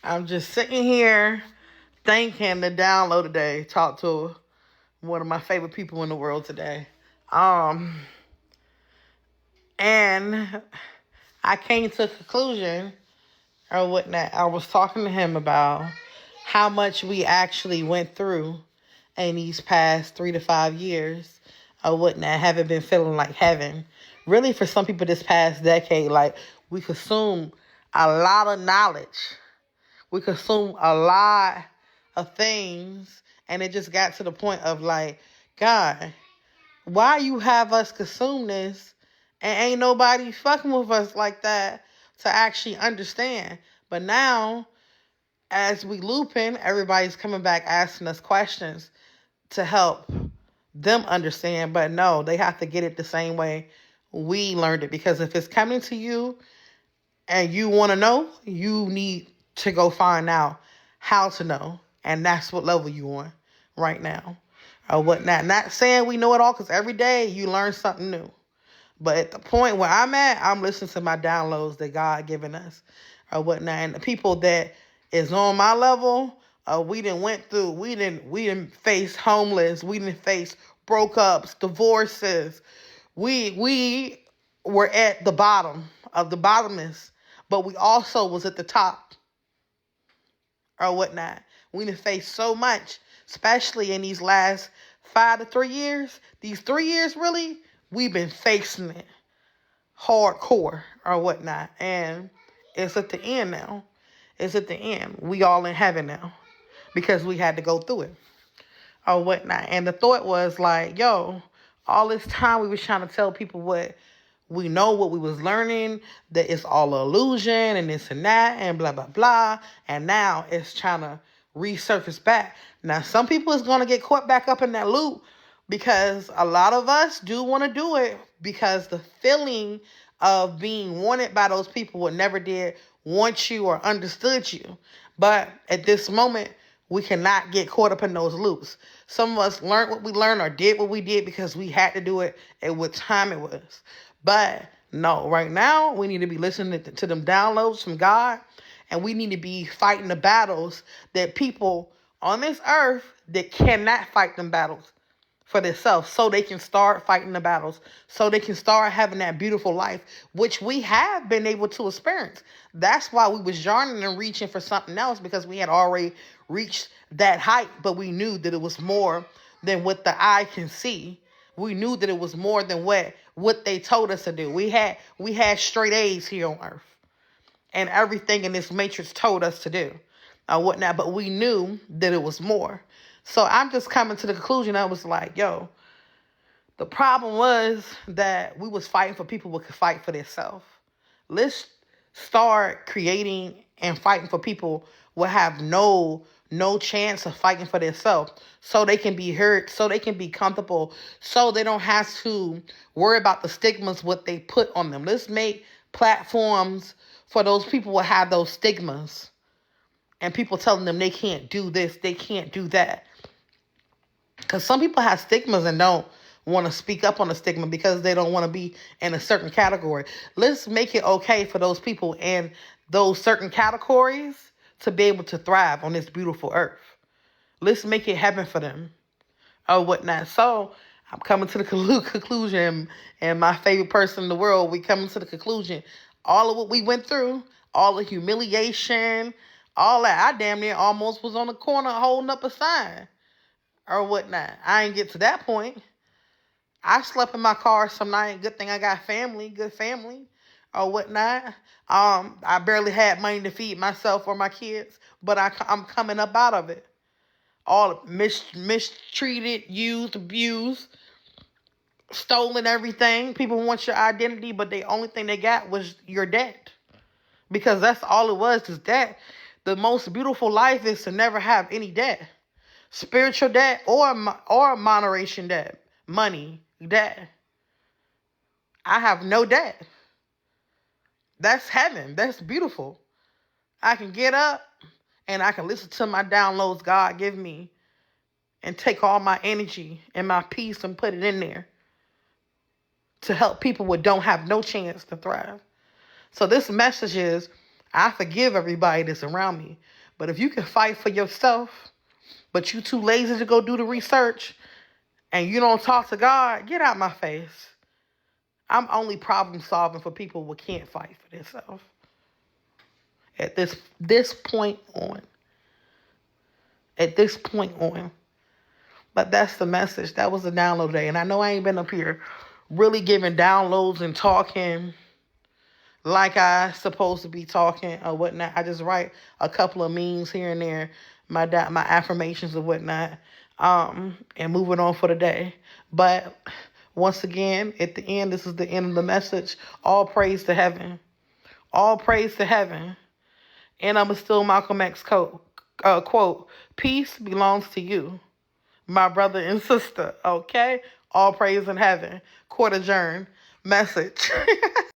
I'm just sitting here thinking the download today. Talk to one of my favorite people in the world today. Um, and I came to a conclusion or whatnot. I was talking to him about how much we actually went through in these past 3 to 5 years or whatnot. Haven't been feeling like heaven. Really, for some people, this past decade, like we consume a lot of knowledge. We consume a lot of things, and it just got to the point of like, God, why you have us consume this and ain't nobody fucking with us like that to actually understand. But now, as we looping, everybody's coming back asking us questions to help them understand. But no, they have to get it the same way we learned it. Because if it's coming to you and you want to know, you need to go find out how to know. And that's what level you on right now. Or whatnot. Not saying we know it all, because every day you learn something new. But at the point where I'm at, I'm listening to my downloads that God given us or whatnot. And the people that is on my level, we didn't face homeless, we didn't face broke ups, divorces. We were at the bottom of the bottomless, but we also was at the top or whatnot. We didn't face so much, especially in these last 5 to 3 years. These 3 years really, we've been facing it hardcore or whatnot. And it's at the end now. It's at the end. We all in heaven now because we had to go through it or whatnot. And the thought was like, yo, all this time we was trying to tell people what we know, what we was learning, that it's all illusion and this and that and blah, blah, blah. And now it's trying to resurface back. Now, some people is going to get caught back up in that loop because a lot of us do want to do it because the feeling of being wanted by those people who never did want you or understood you. But at this moment, we cannot get caught up in those loops. Some of us learned what we learned or did what we did because we had to do it at what time it was. But no, right now, we need to be listening to them downloads from God, and we need to be fighting the battles that people on this earth that cannot fight them battles for themselves, so they can start fighting the battles, so they can start having that beautiful life, which we have been able to experience. That's why we was yearning and reaching for something else, because we had already reached that height, but we knew that it was more than what the eye can see. We knew that it was more than what they told us to do. We had straight A's here on earth, and everything in this matrix told us to do whatnot, but we knew that it was more. So I'm just coming to the conclusion. I was like, yo, the problem was that we was fighting for people who could fight for themselves. Let's start creating and fighting for people who have no chance of fighting for themselves, so they can be heard, so they can be comfortable, so they don't have to worry about the stigmas what they put on them. Let's make platforms for those people who have those stigmas and people telling them they can't do this, they can't do that. Because some people have stigmas and don't want to speak up on the stigma because they don't want to be in a certain category. Let's make it okay for those people in those certain categories to be able to thrive on this beautiful earth. Let's make it happen for them or whatnot. So I'm coming to the conclusion, and my favorite person in the world, we coming to the conclusion. All of what we went through, all the humiliation, all that. I damn near almost was on the corner holding up a sign or whatnot. I ain't get to that point. I slept in my car some night. Good thing I got family, good family or whatnot. I barely had money to feed myself or my kids, but I'm coming up out of it. All mistreated, used, abused, stolen everything. People want your identity, but the only thing they got was your debt. Because that's all it was, is debt. The most beautiful life is to never have any debt. Spiritual debt or moderation debt. Money, debt. I have no debt. That's heaven. That's beautiful. I can get up and I can listen to my downloads God give me and take all my energy and my peace and put it in there to help people who don't have no chance to thrive. So this message is, I forgive everybody that's around me. But if you can fight for yourself, but you too lazy to go do the research and you don't talk to God, get out my face. I'm only problem solving for people who can't fight for themselves. At this point on. At this point on. But that's the message. That was the download day. And I know I ain't been up here really giving downloads and talking like I supposed to be talking or whatnot. I just write a couple of memes here and there, my affirmations or whatnot, and moving on for the day. But once again, at the end, this is the end of the message. All praise to heaven. All praise to heaven. And I'm still Malcolm X quote, peace belongs to you, my brother and sister, okay? All praise in heaven. Court adjourned. Message.